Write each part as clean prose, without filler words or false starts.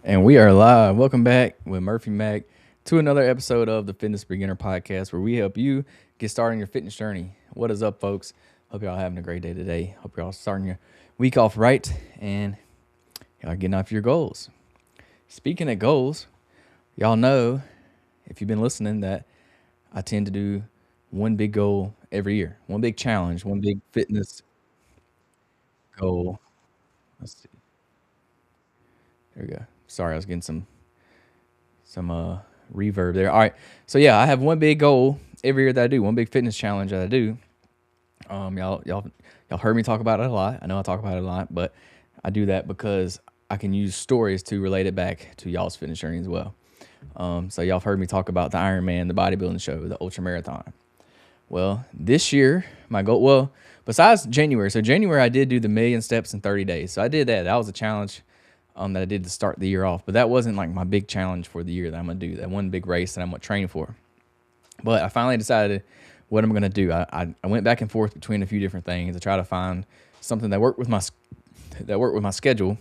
And we are live. Welcome back with Murphy Mac to another episode of the Fitness Beginner Podcast where we help you get started on your fitness journey. What is up, folks? Hope y'all having a great day today. Hope y'all starting your week off right and y'all getting off your goals. Speaking of goals, y'all know, if you've been listening, that I tend to do one big goal every year, one big challenge, one big fitness goal. Let's see. There we go. Sorry, I was getting some reverb there. All right. So yeah, I have one big goal every year that I do, one big fitness challenge that I do. Y'all heard me talk about it a lot. I know I talk about it a lot, but I do that because I can use stories to relate it back to y'all's fitness journey as well. So y'all have heard me talk about the Ironman, the bodybuilding show, the ultra marathon. Well, this year my goal. Well, besides January, so January I did do the 1,000,000 steps in 30 days. So I did that. That was a challenge that I did to start the year off. But that wasn't like my big challenge for the year that I'm gonna do. That one big race that I'm gonna train for. But I finally decided what I'm gonna do. I went back and forth between a few different things to try to find something that worked with my schedule.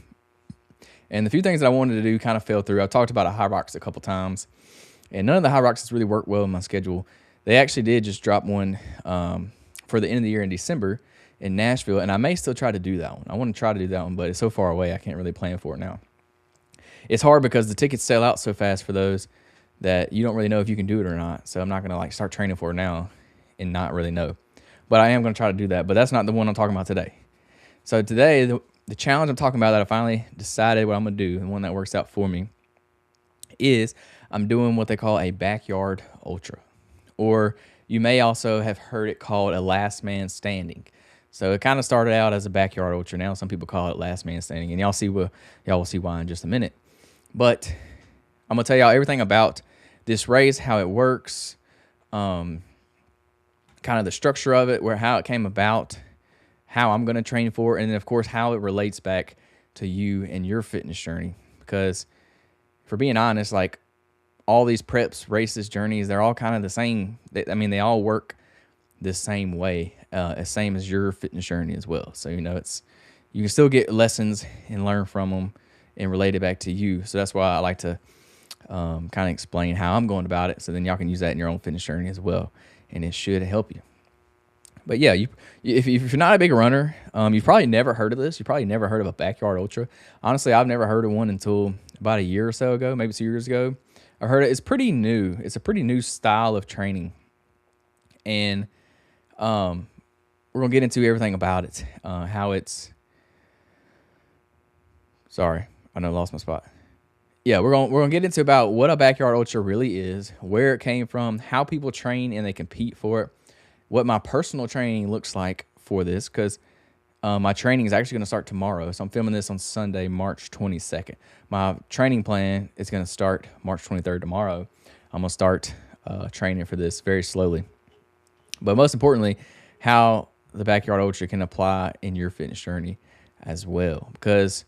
And the few things that I wanted to do kind of fell through. I've talked about a high rocks a couple times, and none of the high rocks has really worked well in my schedule. They actually did just drop one for the end of the year in December in Nashville, and I may still try to do that one. I want to try to do that one, but it's so far away I can't really plan for it now. It's hard because the tickets sell out so fast for those that you don't really know if you can do it or not. So I'm not gonna like start training for it now and not really know. But I am gonna try to do that. But that's not the one I'm talking about today. So today, the challenge I'm talking about that I finally decided what I'm gonna do, and one that works out for me, is I'm doing what they call a backyard ultra, or you may also have heard it called a last man standing. So it kind of started out as a backyard ultra. Now some people call it last man standing, and y'all will see why in just a minute. But I'm gonna tell y'all everything about this race, how it works, kind of the structure of it, how it came about, how I'm gonna train for it, and then of course how it relates back to you and your fitness journey. Because for being honest, like all these preps, races, journeys, they're all kind of the same. They all work the same way, as same as your fitness journey as well. So you can still get lessons and learn from them and relate it back to you. So that's why I like to kind of explain how I'm going about it, so then y'all can use that in your own fitness journey as well, and it should help you. But yeah, if you're not a big runner, you've probably never heard of this. You probably never heard of a backyard ultra. Honestly, I've never heard of one until about a year or so ago, maybe 2 years ago. I heard it. It's pretty new. It's a pretty new style of training, and we're gonna get into everything about it. How it's. Sorry, I know I lost my spot. Yeah, we're gonna get into about what a backyard ultra really is, where it came from, how people train and they compete for it, what my personal training looks like for this, because my training is actually going to start tomorrow. So I'm filming this on Sunday, March 22nd. My training plan is going to start March 23rd tomorrow. I'm going to start training for this very slowly. But most importantly, how the backyard ultra can apply in your fitness journey as well. Because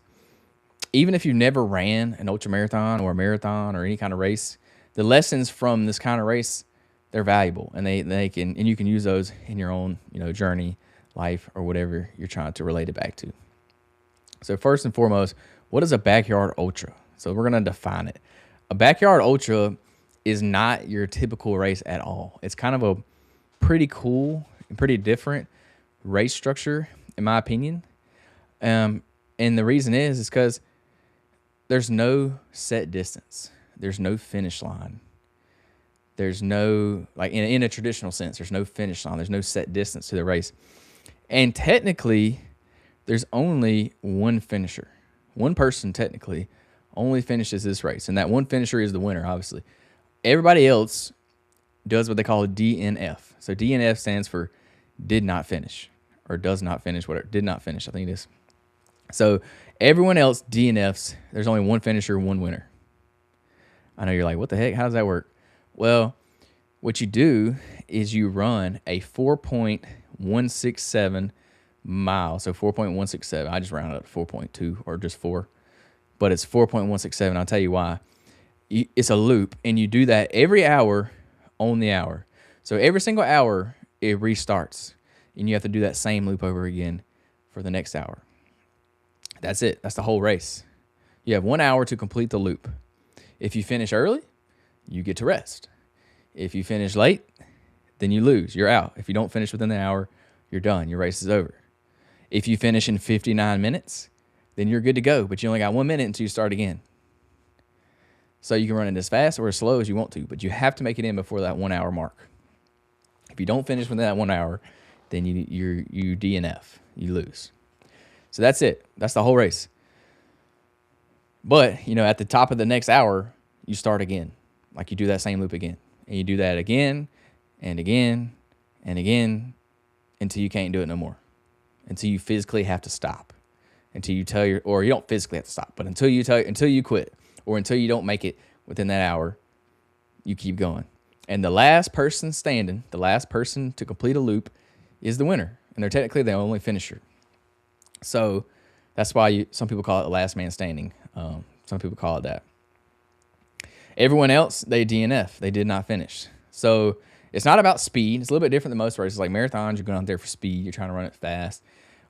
even if you never ran an ultra marathon or a marathon or any kind of race, the lessons from this kind of race, they're valuable, and you can use those in your own journey, life, or whatever you're trying to relate it back to. So first and foremost, what is a backyard ultra? So we're gonna define it. A backyard ultra is not your typical race at all. It's kind of a pretty cool and pretty different race structure, in my opinion. And the reason is because there's no set distance. There's no finish line. There's no, like in a traditional sense, there's no finish line. There's no set distance to the race. And technically, there's only one finisher. One person technically only finishes this race. And that one finisher is the winner, obviously. Everybody else does what they call a DNF. So DNF stands for did not finish, or does not finish, whatever. Did not finish, I think it is. So everyone else DNFs. There's only one finisher, one winner. I know you're like, what the heck? How does that work? Well, what you do is you run a 4.167 miles. So 4.167. I just rounded up to 4.2 or just 4. But it's 4.167. I'll tell you why. It's a loop, and you do that every hour on the hour. So every single hour, it restarts, and you have to do that same loop over again for the next hour. That's it. That's the whole race. You have 1 hour to complete the loop. If you finish early, you get to rest. If you finish late, then you lose. You're out. If you don't finish within the hour, you're done. Your race is over. If you finish in 59 minutes, then you're good to go. But you only got 1 minute until you start again. So you can run it as fast or as slow as you want to, but you have to make it in before that 1 hour mark. If you don't finish within that 1 hour, then you DNF. You lose. So that's it. That's the whole race. But, at the top of the next hour, you start again. Like you do that same loop again. And you do that again and again and again until you can't do it no more. Until you physically have to stop. Until you or you don't physically have to stop, but until you quit or until you don't make it within that hour, you keep going. And the last person standing, the last person to complete a loop is the winner. And they're technically the only finisher. So that's why some people call it the last man standing. Some people call it that. Everyone else, they DNF. They did not finish. So it's not about speed. It's a little bit different than most races. Like marathons, you're going out there for speed. You're trying to run it fast.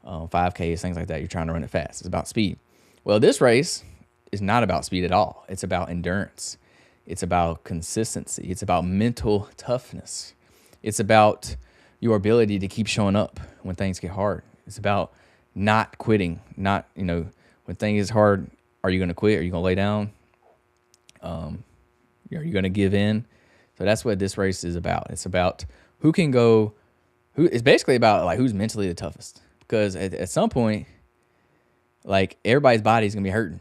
5Ks, things like that. You're trying to run it fast. It's about speed. Well, this race is not about speed at all. It's about endurance. It's about consistency. It's about mental toughness. It's about your ability to keep showing up when things get hard. It's about not quitting. Not, when things get hard, are you going to quit? Are you going to lay down? Are you going to give in? So that's what this race is about. It's about it's basically about like who's mentally the toughest. Because at some point, like everybody's body is going to be hurting.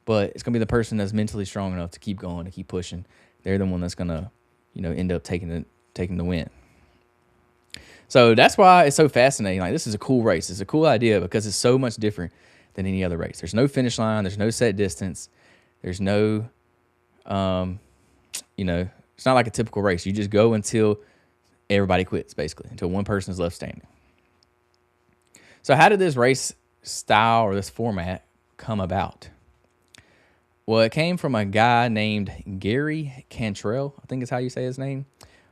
But it's going to be the person that's mentally strong enough to keep going, to keep pushing. They're the one that's going to, end up taking the win. So that's why it's so fascinating. Like, this is a cool race. It's a cool idea because it's so much different than any other race. There's no finish line. There's no set distance. There's no, it's not like a typical race. You just go until everybody quits, basically, until one person is left standing. So how did this race style or this format come about? Well, it came from a guy named Gary Cantrell, I think is how you say his name,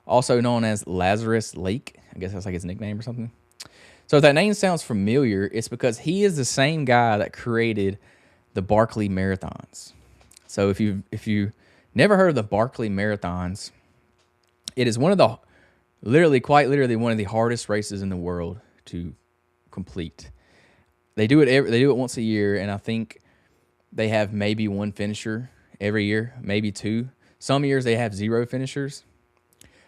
also known as Lazarus Lake. I guess that's like his nickname or something. So if that name sounds familiar, it's because he is the same guy that created the Barkley Marathons. So if you never heard of the Barkley Marathons, it is quite literally one of the hardest races in the world to complete. They do it once a year, and I think they have maybe one finisher every year, maybe two. Some years they have 0 finishers.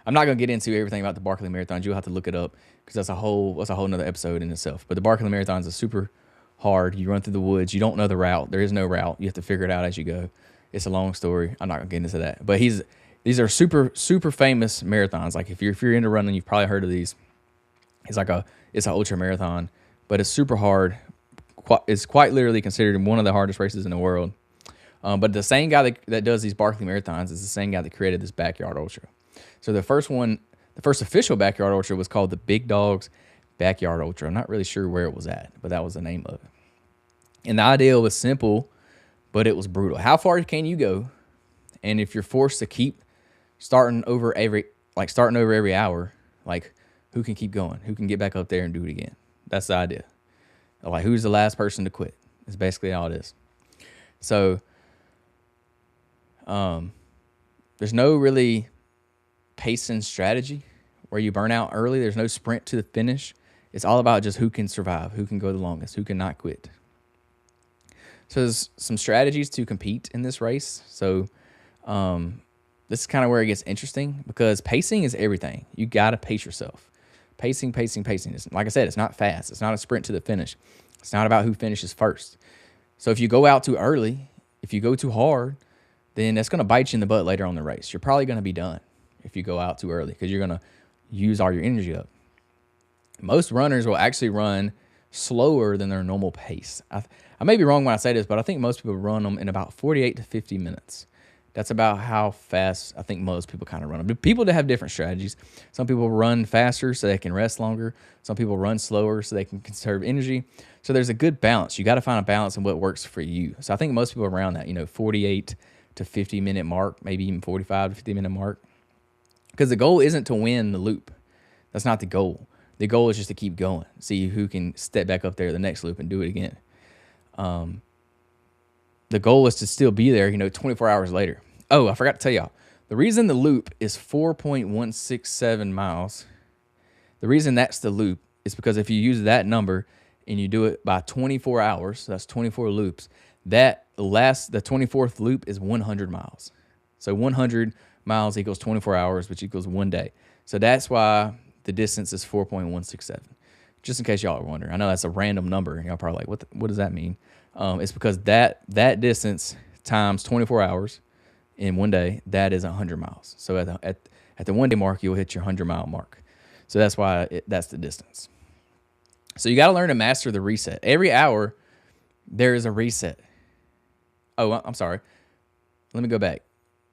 I'm not going to get into everything about the Barkley Marathons. You'll have to look it up because that's a whole nother episode in itself. But the Barkley Marathons is super hard. You run through the woods. You don't know the route. There is no route. You have to figure it out as you go. It's a long story. I'm not going to get into that. But these are super, super famous marathons. Like if you're into running, you've probably heard of these. It's an ultra marathon, but it's super hard. It's quite literally considered one of the hardest races in the world. But the same guy that does these Barkley Marathons is the same guy that created this Backyard Ultra. So the first official Backyard Ultra was called the Big Dogs Backyard Ultra. I'm not really sure where it was at, but that was the name of it. And the idea was simple, but it was brutal. How far can you go? And if you're forced to keep starting over every hour, like who can keep going? Who can get back up there and do it again? That's the idea. Like, who's the last person to quit? It's basically all it is. So, there's no really pacing strategy where you burn out early. There's no sprint to the finish. It's all about just who can survive, who can go the longest, who can not quit. So there's some strategies to compete in this race. So, this is kind of where it gets interesting because pacing is everything. You got to pace yourself. Pacing. Like I said, it's not fast. It's not a sprint to the finish. It's not about who finishes first. So if you go out too early, if you go too hard, then that's going to bite you in the butt later on in the race. You're probably going to be done if you go out too early because you're going to use all your energy up. Most runners will actually run slower than their normal pace. I may be wrong when I say this, but I think most people run them in about 48 to 50 minutes. That's about how fast I think most people kind of run them. But people that have different strategies. Some people run faster so they can rest longer. Some people run slower so they can conserve energy. So there's a good balance. You got to find a balance in what works for you. So I think most people around that, 48 to 50 minute mark, maybe even 45 to 50 minute mark. Because the goal isn't to win the loop. That's not the goal. The goal is just to keep going. See who can step back up there the next loop and do it again. the goal is to still be there, 24 hours later. Oh, I forgot to tell y'all. The reason the loop is 4.167 miles, the reason that's the loop is because if you use that number and you do it by 24 hours, so that's 24 loops, the 24th loop is 100 miles. So 100 miles equals 24 hours, which equals 1 day. So that's why the distance is 4.167. Just in case y'all are wondering. I know that's a random number. And y'all probably like, what does that mean? It's because that distance times 24 hours in 1 day, that is 100 miles. So at the 1 day mark, you'll hit your 100-mile mark. So that's why that's the distance. So you got to learn to master the reset. Every hour, there is a reset. Oh, I'm sorry. Let me go back.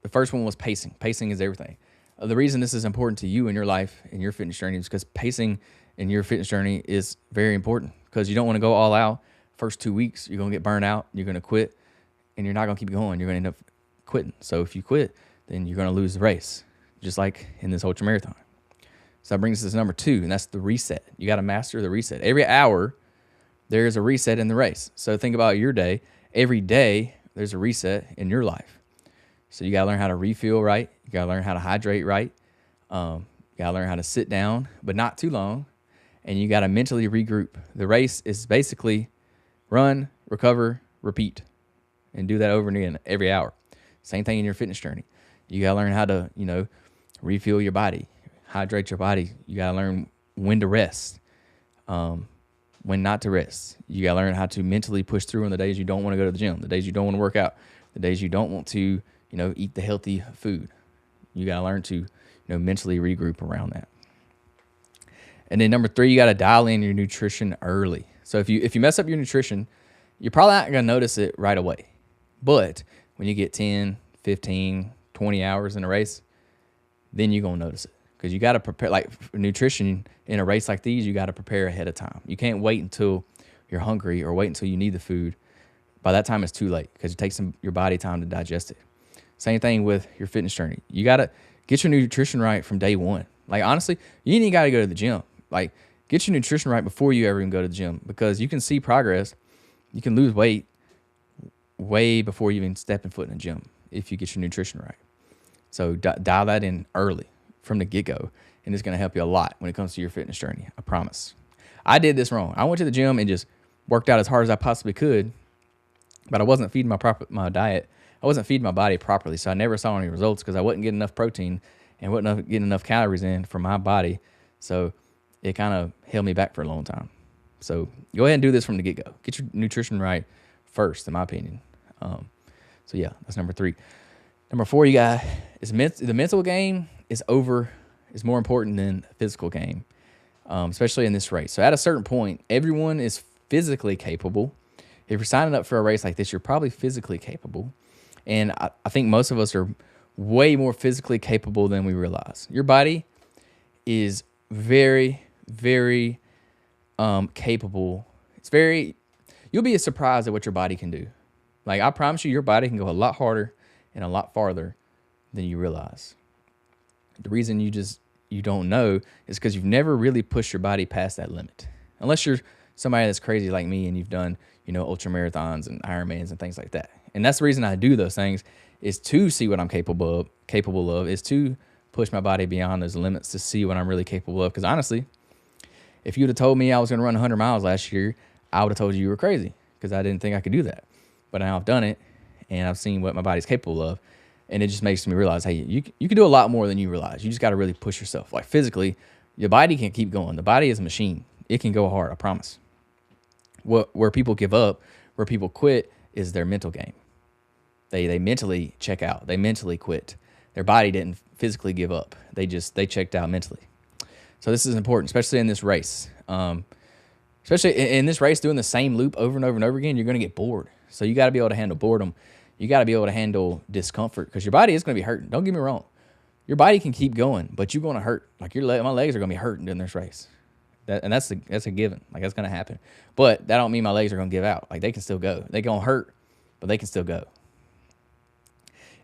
The first one was pacing. Pacing is everything. The reason this is important to you in your life, in your fitness journey, is because pacing in your fitness journey is very important, because you don't want to go all out. First 2 weeks, you're going to get burned out. You're going to quit, and you're not going to keep going. You're going to end up quitting. So if you quit, then you're going to lose the race, just like in this ultra marathon. So that brings us to number 2, and that's the reset. You got to master the reset. Every hour, there's a reset in the race. So think about your day. Every day, there's a reset in your life. So you got to learn how to refuel right. You got to learn how to hydrate right. You got to learn how to sit down, but not too long. And you got to mentally regroup. The race is basically run, recover, repeat, and do that over and again every hour. Same thing in your fitness journey. You got to learn how to, refuel your body, hydrate your body. You got to learn when to rest, when not to rest. You got to learn how to mentally push through on the days you don't want to go to the gym, the days you don't want to work out, the days you don't want to, eat the healthy food. You got to learn to, mentally regroup around that. And then number 3, you got to dial in your nutrition early. So if you mess up your nutrition, you're probably not going to notice it right away. But when you get 10, 15, 20 hours in a race, then you're going to notice it. Because you got to prepare, like nutrition in a race like these, you got to prepare ahead of time. You can't wait until you're hungry or wait until you need the food. By that time, it's too late, because it takes your body time to digest it. Same thing with your fitness journey. You got to get your nutrition right from day one. Like, honestly, you ain't got to go to the gym. Like, get your nutrition right before you ever even go to the gym, because you can see progress. You can lose weight way before you even step in foot in the gym if you get your nutrition right. So dial that in early from the get-go, and it's going to help you a lot when it comes to your fitness journey. I promise. I did this wrong. I went to the gym and just worked out as hard as I possibly could, but I wasn't feeding my diet. I wasn't feeding my body properly, so I never saw any results because I wasn't getting enough protein and wasn't getting enough calories in for my body. So it kind of held me back for a long time. So go ahead and do this from the get-go. Get your nutrition right first, in my opinion. So yeah, that's number 3. Number 4, you got is the mental game is more important than the physical game, especially in this race. So at a certain point, everyone is physically capable. If you're signing up for a race like this, you're probably physically capable. And I think most of us are way more physically capable than we realize. Your body is very, very capable. You'll be surprised at what your body can do. Like, I promise you, your body can go a lot harder and a lot farther than you realize. The reason you don't know is because you've never really pushed your body past that limit. Unless you're somebody that's crazy like me and you've done, ultra marathons and Ironmans and things like that. And that's the reason I do those things, is to see what I'm capable of, is to push my body beyond those limits to see what I'm really capable of. Because honestly, if you'd have told me I was going to run 100 miles last year, I would have told you were crazy, because I didn't think I could do that. But now I've done it, and I've seen what my body's capable of, and it just makes me realize, hey, you can do a lot more than you realize. You just got to really push yourself. Like, physically, your body can keep going. The body is a machine. It can go hard, I promise. Where people give up, where people quit, is their mental game. They mentally check out. They mentally quit. Their body didn't physically give up. They checked out mentally. So this is important, especially in this race. Especially in this race, doing the same loop over and over and over again, you're going to get bored. So you got to be able to handle boredom. You got to be able to handle discomfort, because your body is going to be hurting. Don't get me wrong. Your body can keep going, but you're going to hurt. Like, my legs are going to be hurting during this race. That's a given. Like, that's going to happen. But that don't mean my legs are going to give out. Like, they can still go. They're going to hurt, but they can still go.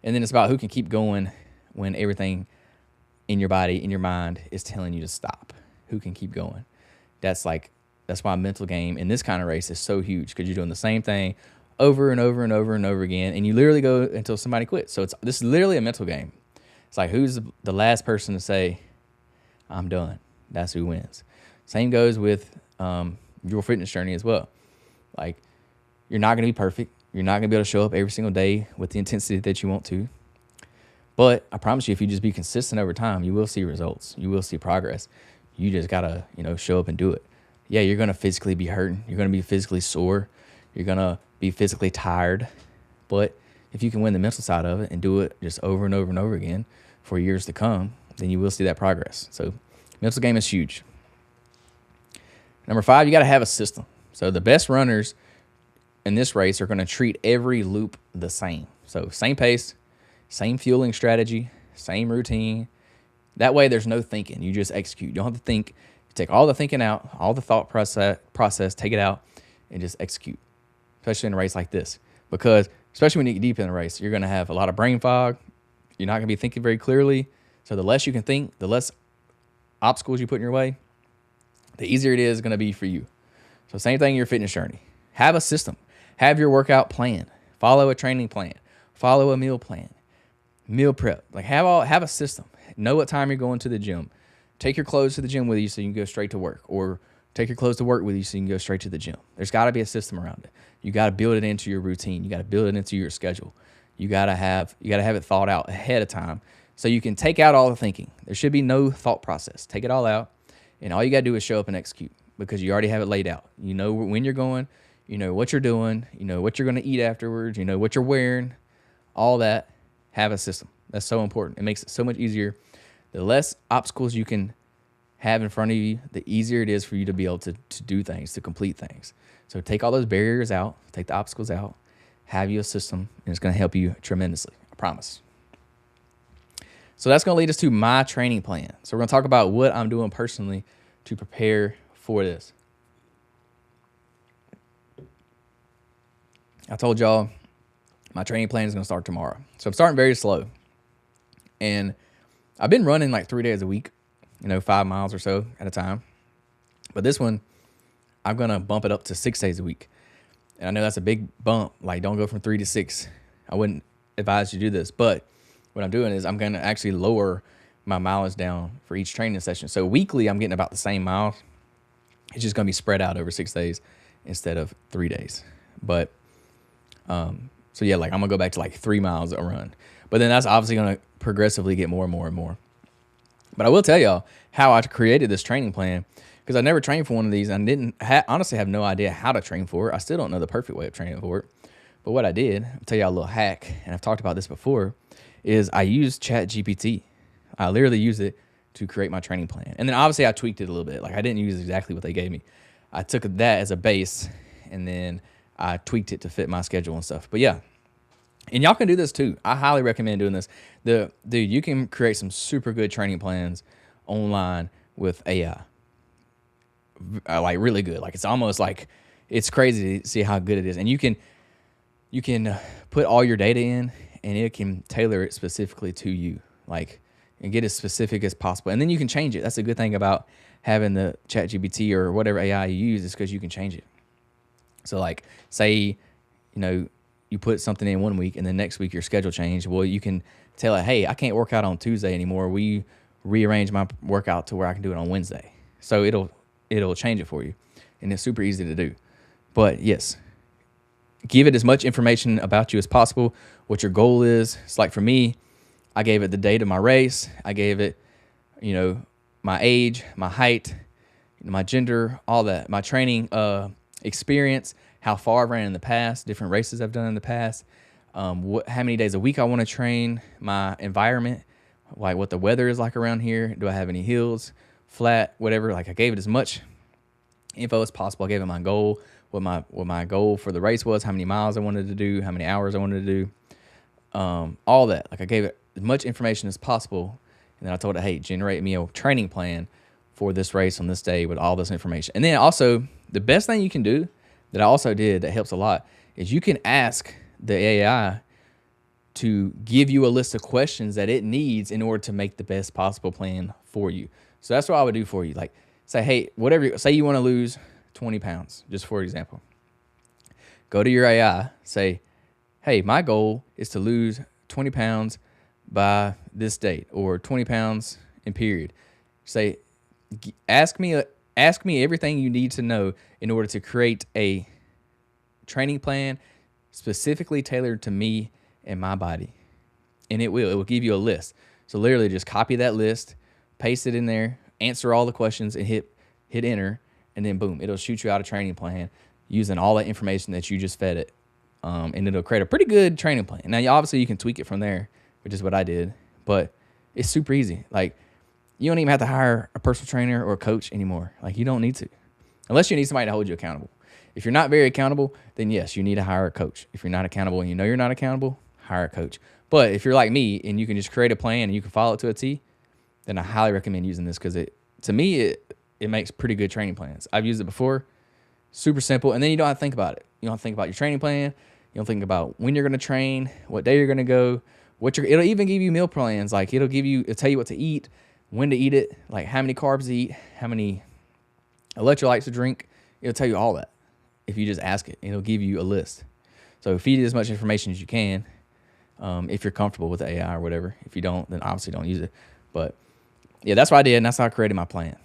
And then it's about who can keep going when everything in your body, in your mind, is telling you to stop. Who can keep going? That's why mental game in this kind of race is so huge, because you're doing the same thing over and over and over and over again, and you literally go until somebody quits. So this is literally a mental game. It's like, who's the last person to say, I'm done? That's who wins. Same goes with your fitness journey as well. Like, you're not going to be perfect. You're not going to be able to show up every single day with the intensity that you want to. But I promise you, if you just be consistent over time, you will see results. You will see progress. You just got to, show up and do it. Yeah, you're going to physically be hurting. You're going to be physically sore. You're going to be physically tired. But if you can win the mental side of it and do it just over and over and over again for years to come, then you will see that progress. So mental game is huge. Number 5, you got to have a system. So the best runners in this race are going to treat every loop the same. So same pace, same fueling strategy, same routine. That way there's no thinking. You just execute. You don't have to think. You take all the thinking out, all the thought process, take it out, and just execute, especially in a race like this. Because especially when you get deep in a race, you're going to have a lot of brain fog. You're not going to be thinking very clearly. So the less you can think, the less obstacles you put in your way, the easier it is going to be for you. So same thing in your fitness journey. Have a system. Have your workout plan. Follow a training plan. Follow a meal plan. Meal prep. Like have a system. Know what time you're going to the gym. Take your clothes to the gym with you so you can go straight to work, or take your clothes to work with you so you can go straight to the gym. There's got to be a system around it. You got to build it into your routine. You got to build it into your schedule. You got to have it thought out ahead of time so you can take out all the thinking. There should be no thought process. Take it all out, and all you got to do is show up and execute because you already have it laid out. You know when you're going, you know what you're doing, you know what you're going to eat afterwards, you know what you're wearing, all that. Have a system. That's so important. It makes it so much easier. The less obstacles you can have in front of you, the easier it is for you to be able to do things, to complete things. So take all those barriers out, take the obstacles out, have you a system, and it's going to help you tremendously. I promise. So that's going to lead us to my training plan. So we're going to talk about what I'm doing personally to prepare for this. I told y'all my training plan is going to start tomorrow. So I'm starting very slow. And I've been running like 3 days a week, 5 miles or so at a time. But this one, I'm going to bump it up to 6 days a week. And I know that's a big bump. Like, don't go from 3 to 6. I wouldn't advise you to do this. But what I'm doing is I'm going to actually lower my mileage down for each training session. So weekly, I'm getting about the same miles. It's just going to be spread out over 6 days instead of 3 days. But, so yeah, like I'm going to go back to like 3 miles a run. But then that's obviously going to progressively get more and more and more. But I will tell y'all how I created this training plan, because I never trained for one of these. And honestly have no idea how to train for it. I still don't know the perfect way of training for it. But what I did, I'll tell y'all a little hack, and I've talked about this before, is I used ChatGPT. I literally used it to create my training plan. And then obviously I tweaked it a little bit. Like I didn't use exactly what they gave me. I took that as a base, and then I tweaked it to fit my schedule and stuff. But yeah. And y'all can do this too. I highly recommend doing this. Dude, you can create some super good training plans online with AI. Like really good. Like it's almost like it's crazy to see how good it is. And you can put all your data in, and it can tailor it specifically to you. Like, and get as specific as possible. And then you can change it. That's a good thing about having the ChatGPT or whatever AI you use, is because you can change it. So like, say, you put something in one week and then next week your schedule changed. Well, you can tell it, hey, I can't work out on Tuesday anymore. We rearrange my workout to where I can do it on Wednesday. So it'll change it for you. And it's super easy to do. But yes, give it as much information about you as possible, what your goal is. It's like for me, I gave it the date of my race. I gave it, my age, my height, my gender, all that, my training experience, how far I've ran in the past, different races I've done in the past, how many days a week I want to train, my environment, like what the weather is like around here. Do I have any hills, flat, whatever? Like I gave it as much info as possible. I gave it my goal, what my goal for the race was, how many miles I wanted to do, how many hours I wanted to do, all that. Like I gave it as much information as possible, and then I told it, hey, generate me a training plan for this race on this day with all this information. And then also, the best thing you can do that I also did that helps a lot is you can ask the AI to give you a list of questions that it needs in order to make the best possible plan for you. So that's what I would do for you. Like say, hey, say you want to lose 20 pounds, just for example. Go to your AI, say, hey, my goal is to lose 20 pounds by this date, or 20 pounds in period. Say, ask me everything you need to know in order to create a training plan specifically tailored to me and my body. And it will give you a list. So literally just copy that list, paste it in there, answer all the questions, and hit enter, and then boom, it'll shoot you out a training plan using all that information that you just fed it. And it'll create a pretty good training plan. Now, obviously you can tweak it from there, which is what I did, but it's super easy. Like, you don't even have to hire a personal trainer or a coach anymore. Like, you don't need to, unless you need somebody to hold you accountable. If you're not very accountable, then yes, you need to hire a coach. If you're not accountable and you know you're not accountable, hire a coach. But if you're like me and you can just create a plan and you can follow it to a T, then I highly recommend using this, because to me it makes pretty good training plans. I've used it before. Super simple. And then you don't have to think about it. You don't have to think about your training plan. You don't think about when you're going to train, what day you're going to go, it'll even give you meal plans. Like, it'll tell you what to eat, when to eat it, like how many carbs to eat, how many electrolytes to drink. It'll tell you all that if you just ask it. It'll give you a list. So feed it as much information as you can, if you're comfortable with the AI or whatever. If you don't, then obviously don't use it. But yeah, that's what I did, and that's how I created my plan.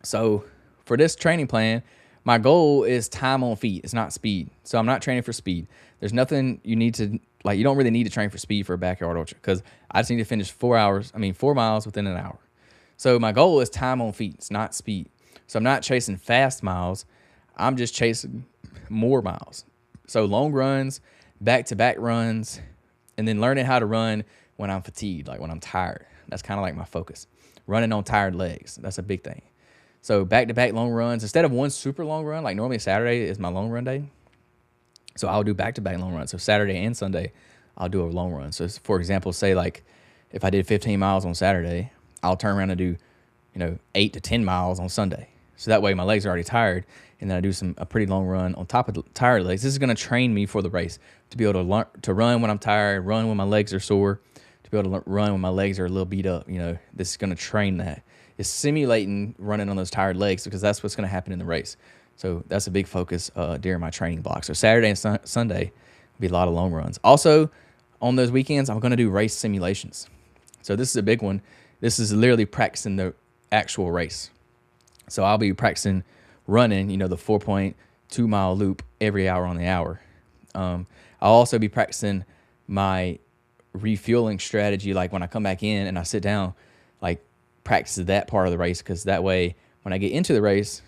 So for this training plan, my goal is time on feet. It's not speed. So I'm not training for speed. There's nothing you need to, like, you don't really need to train for speed for a backyard ultra, because I just need to finish 4 miles within an hour. So my goal is time on feet. It's not speed. So I'm not chasing fast miles. I'm just chasing more miles. So long runs, back-to-back runs, and then learning how to run when I'm fatigued, like when I'm tired. That's kind of like my focus. Running on tired legs. That's a big thing. So back-to-back long runs. Instead of one super long run, like normally Saturday is my long run day. So I'll do back-to-back long runs. So Saturday and Sunday, I'll do a long run. So for example, say like if I did 15 miles on Saturday, I'll turn around and do, 8 to 10 miles on Sunday. So that way my legs are already tired, and then I do a pretty long run on top of the tired legs. This is going to train me for the race, to be able to learn to run when I'm tired, run when my legs are sore, to be able to run when my legs are a little beat up. This is going to train that. It's simulating running on those tired legs, because that's what's going to happen in the race. So that's a big focus during my training block. So Saturday and Sunday will be a lot of long runs. Also, on those weekends, I'm going to do race simulations. So this is a big one. This is literally practicing the actual race. So I'll be practicing running, the 4.2 mile loop every hour on the hour. I'll also be practicing my refueling strategy, like when I come back in and I sit down, like practice that part of the race, because that way when I get into the race,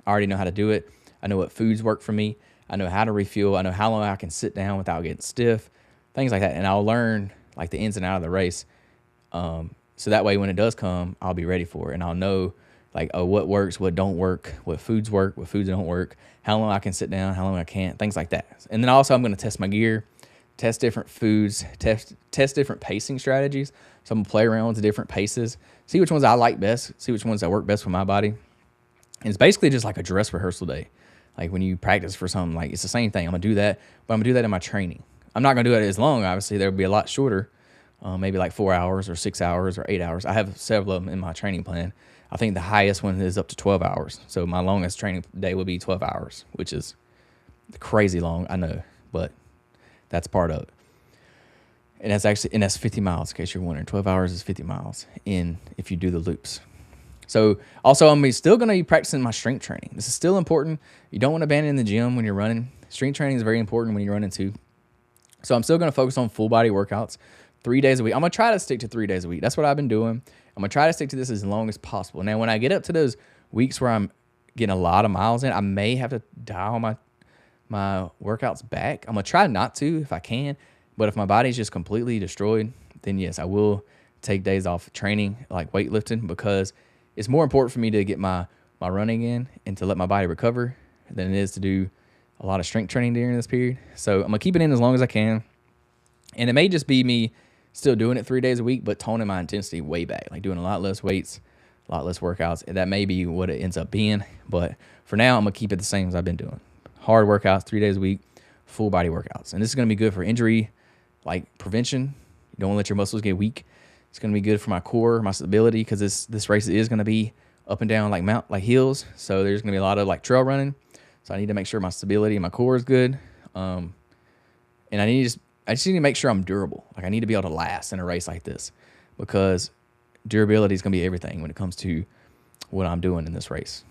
I already know how to do it. I know what foods work for me. I know how to refuel. I know how long I can sit down without getting stiff, things like that. And I'll learn like the ins and outs of the race. So that way when it does come, I'll be ready for it. And I'll know like, what works, what don't work, what foods don't work, how long I can sit down, how long I can't, things like that. And then also I'm going to test my gear, test different foods, test different pacing strategies. So I'm going to play around with different paces, see which ones I like best, see which ones that work best for my body. And it's basically just like a dress rehearsal day. Like when you practice for something, like it's the same thing. I'm going to do that, but I'm going to do that in my training. I'm not going to do it as long, obviously. There will be a lot shorter, maybe like 4 hours or 6 hours or 8 hours. I have several of them in my training plan. I think the highest one is up to 12 hours. So my longest training day will be 12 hours, which is crazy long, I know, but that's part of it. And that's 50 miles, in case you're wondering. 12 hours is 50 miles if you do the loops. So also I'm still going to be practicing my strength training. This is still important. You don't want to abandon the gym when you're running. Strength training is very important when you're running too. So I'm still going to focus on full body workouts 3 days a week. I'm going to try to stick to 3 days a week. That's what I've been doing. I'm going to try to stick to this as long as possible. Now, when I get up to those weeks where I'm getting a lot of miles in, I may have to dial my workouts back. I'm going to try not to if I can. But if my body's just completely destroyed, then yes, I will take days off training, like weightlifting, because it's more important for me to get my running in and to let my body recover than it is to do a lot of strength training during this period. So I'm going to keep it in as long as I can. And it may just be me still doing it 3 days a week, but toning my intensity way back, like doing a lot less weights, a lot less workouts. And that may be what it ends up being. But for now, I'm going to keep it the same as I've been doing. Hard workouts, 3 days a week, full body workouts. And this is going to be good for injury, like prevention. You don't want to let your muscles get weak. It's going to be good for my core, my stability, because this race is going to be up and down like hills. So there's going to be a lot of like trail running. So I need to make sure my stability and my core is good. And I just need to make sure I'm durable. Like I need to be able to last in a race like this, because durability is going to be everything when it comes to what I'm doing in this race.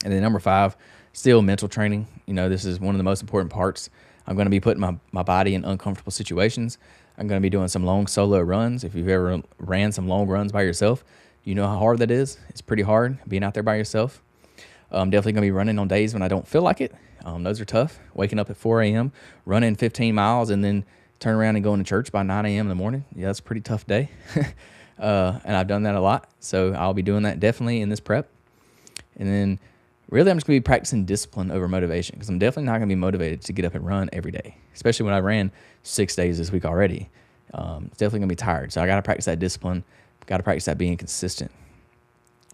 And then number 5, still mental training. This is one of the most important parts. I'm going to be putting my body in uncomfortable situations. I'm going to be doing some long solo runs. If you've ever ran some long runs by yourself, you know how hard that is. It's pretty hard being out there by yourself. I'm definitely going to be running on days when I don't feel like it. Those are tough. Waking up at 4 a.m., running 15 miles, and then turn around and going to church by 9 a.m. in the morning. Yeah, that's a pretty tough day. And I've done that a lot. So I'll be doing that definitely in this prep. And then really I'm just going to be practicing discipline over motivation, because I'm definitely not going to be motivated to get up and run every day, especially when I ran 6 days this week already. It's definitely going to be tired. So I got to practice that discipline. Got to practice that being consistent,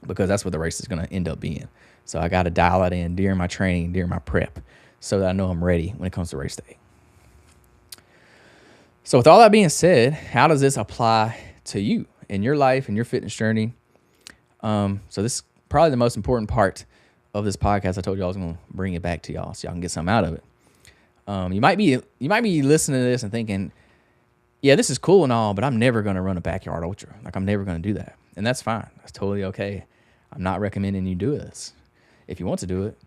because that's what the race is going to end up being. So I got to dial that in during my training, during my prep, so that I know I'm ready when it comes to race day. So with all that being said, how does this apply to you in your life and your fitness journey? So this is probably the most important part of this podcast. I told you I was going to bring it back to y'all so y'all can get something out of it. You might be listening to this and thinking, yeah, this is cool and all, but I'm never going to run a backyard ultra. Like I'm never going to do that. And that's fine. That's totally okay. I'm not recommending you do this. If you want to do it,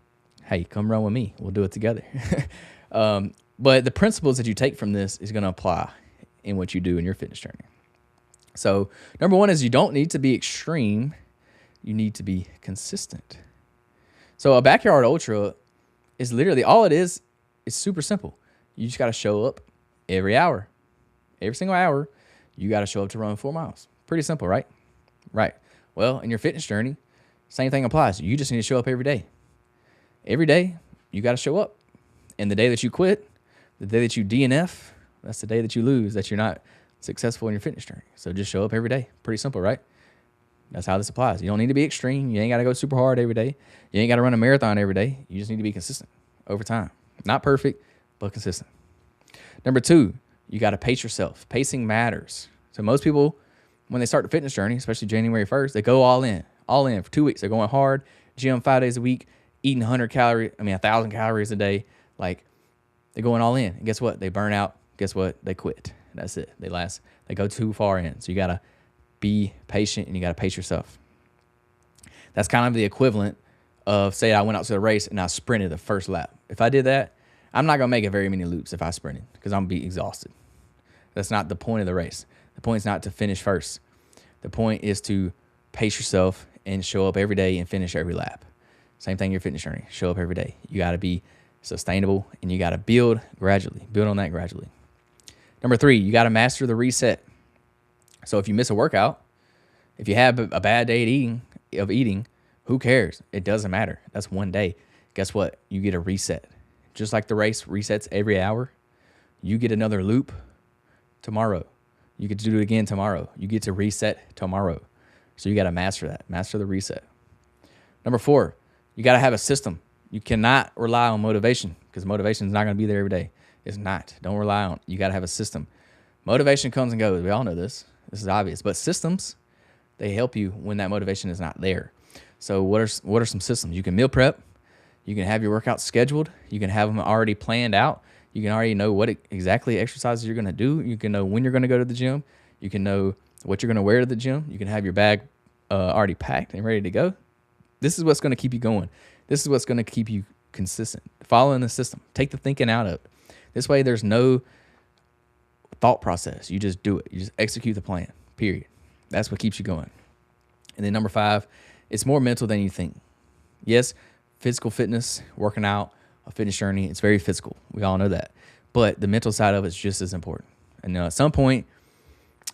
hey, come run with me. We'll do it together. But the principles that you take from this is going to apply in what you do in your fitness journey. So number 1 is you don't need to be extreme. You need to be consistent. So a backyard ultra is literally, all it is super simple. You just got to show up every hour. Every single hour, you got to show up to run 4 miles. Pretty simple, right? Right. Well, in your fitness journey, same thing applies. You just need to show up every day. Every day, you got to show up. And the day that you quit, the day that you DNF, that's the day that you lose, that you're not successful in your fitness journey. So just show up every day. Pretty simple, right? That's how this applies. You don't need to be extreme. You ain't got to go super hard every day. You ain't got to run a marathon every day. You just need to be consistent over time. Not perfect, but consistent. Number 2, you got to pace yourself. Pacing matters. So most people, when they start the fitness journey, especially January 1st, they go all in for 2 weeks. They're going hard, gym 5 days a week, eating 1,000 calories a day. Like they're going all in. And guess what? They burn out. Guess what? They quit. That's it. They go too far in. So you got to be patient and you got to pace yourself. That's kind of the equivalent of, say I went out to a race and I sprinted the first lap. If I did that, I'm not going to make it very many loops if I sprinted, because I'm going to be exhausted. That's not the point of the race. The point is not to finish first. The point is to pace yourself and show up every day and finish every lap. Same thing in your fitness journey. Show up every day. You got to be sustainable and you got to build gradually. Build on that gradually. Number 3, you got to master the reset. So if you miss a workout, if you have a bad day of eating, who cares? It doesn't matter. That's one day. Guess what? You get a reset. Just like the race resets every hour, you get another loop tomorrow. You get to do it again tomorrow. You get to reset tomorrow. So you got to master that. Master the reset. Number 4, you got to have a system. You cannot rely on motivation, because motivation is not going to be there every day. It's not. Don't rely on it. You got to have a system. Motivation comes and goes. We all know this. This is obvious. But systems, they help you when that motivation is not there. So what are some systems? You can meal prep. You can have your workouts scheduled. You can have them already planned out. You can already know what exactly exercises you're going to do. You can know when you're going to go to the gym. You can know what you're going to wear to the gym. You can have your bag already packed and ready to go. This is what's going to keep you going. This is what's going to keep you consistent. Following the system. Take the thinking out of it. This way there's no thought process. You just do it. You just execute the plan, period. That's what keeps you going. And then number 5, it's more mental than you think. Yes, physical fitness, working out, a fitness journey, it's very physical. We all know that. But the mental side of it is just as important. And at some point,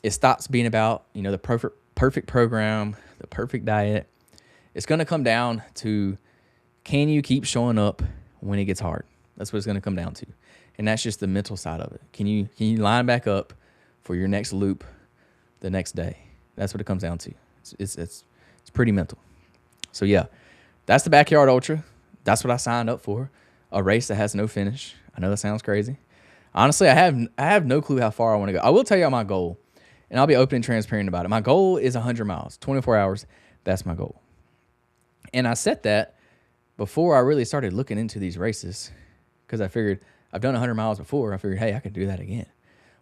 it stops being about, the perfect program, the perfect diet. It's going to come down to, can you keep showing up when it gets hard? That's what it's going to come down to. And that's just the mental side of it. Can you line back up for your next loop the next day? That's what it comes down to. It's pretty mental. So yeah, that's the Backyard Ultra. That's what I signed up for. A race that has no finish. I know that sounds crazy. Honestly, I have no clue how far I want to go. I will tell you my goal, and I'll be open and transparent about it. My goal is 100 miles, 24 hours. That's my goal. And I set that before I really started looking into these races, because I figured I've done 100 miles before, I figured, hey, I could do that again.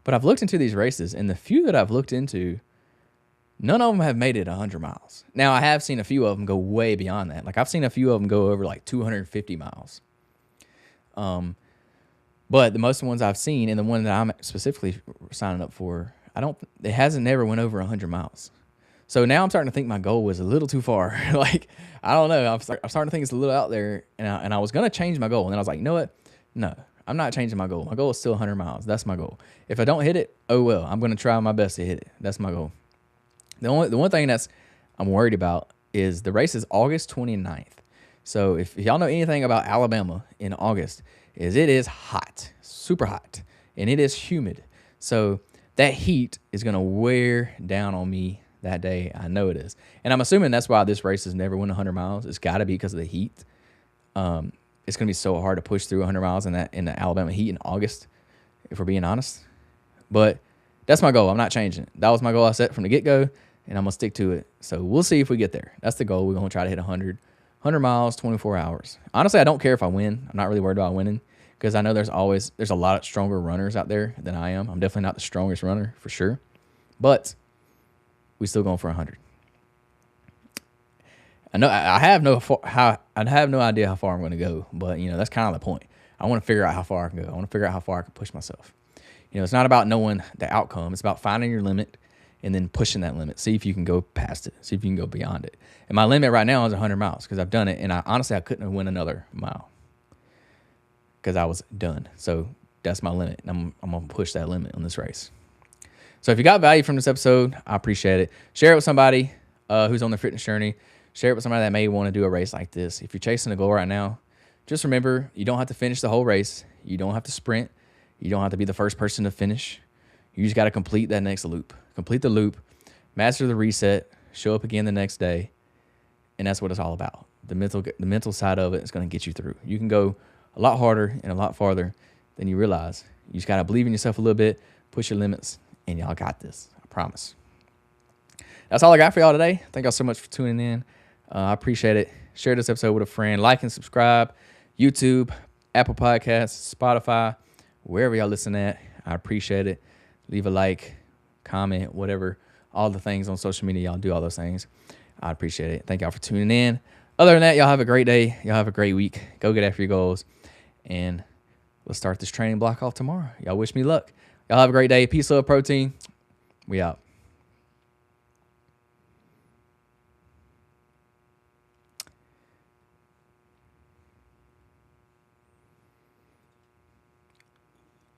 But I've looked into these races, and the few that I've looked into, none of them have made it 100 miles. Now, I have seen a few of them go way beyond that. Like, I've seen a few of them go over like 250 miles. But the most ones I've seen, and the one that I'm specifically signing up for, it hasn't never went over 100 miles. So now I'm starting to think my goal was a little too far. Like, I don't know. I'm starting to think it's a little out there, and I was going to change my goal. And then I was like, you know what? No, I'm not changing my goal. My goal is still 100 miles. That's my goal. If I don't hit it, oh well. I'm going to try my best to hit it. That's my goal. The one thing I'm worried about is the race is August 29th. So if y'all know anything about Alabama in August, it is hot, super hot, and it is humid. So that heat is going to wear down on me that day. I know it is. And I'm assuming that's why this race has never went 100 miles. It's got to be because of the heat. It's going to be so hard to push through 100 miles in the Alabama heat in August, if we're being honest. But that's my goal. I'm not changing it. That was my goal I set from the get-go, and I'm going to stick to it. So we'll see if we get there. That's the goal. We're going to try to hit 100 miles, 24 hours. Honestly, I don't care if I win. I'm not really worried about winning, because I know there's a lot of stronger runners out there than I am. I'm definitely not the strongest runner, for sure. But we still going for 100. I know I have no idea how far I'm going to go, but that's kind of the point. I want to figure out how far I can go. I want to figure out how far I can push myself. It's not about knowing the outcome. It's about finding your limit and then pushing that limit. See if you can go past it. See if you can go beyond it. And my limit right now is 100 miles because I've done it, and I couldn't have went another mile because I was done. So that's my limit, and I'm going to push that limit on this race. So if you got value from this episode, I appreciate it. Share it with somebody who's on their fitness journey. Share it with somebody that may want to do a race like this. If you're chasing a goal right now, just remember, you don't have to finish the whole race. You don't have to sprint. You don't have to be the first person to finish. You just got to complete that next loop. Complete the loop, master the reset, show up again the next day, and that's what it's all about. The mental side of it is going to get you through. You can go a lot harder and a lot farther than you realize. You just got to believe in yourself a little bit, push your limits, and y'all got this. I promise. That's all I got for y'all today. Thank y'all so much for tuning in. I appreciate it. Share this episode with a friend. Like and subscribe. YouTube, Apple Podcasts, Spotify, wherever y'all listen at. I appreciate it. Leave a like, comment, whatever. All the things on social media. Y'all do all those things. I appreciate it. Thank y'all for tuning in. Other than that, y'all have a great day. Y'all have a great week. Go get after your goals. And let's start this training block off tomorrow. Y'all wish me luck. Y'all have a great day. Peace, love, protein. We out.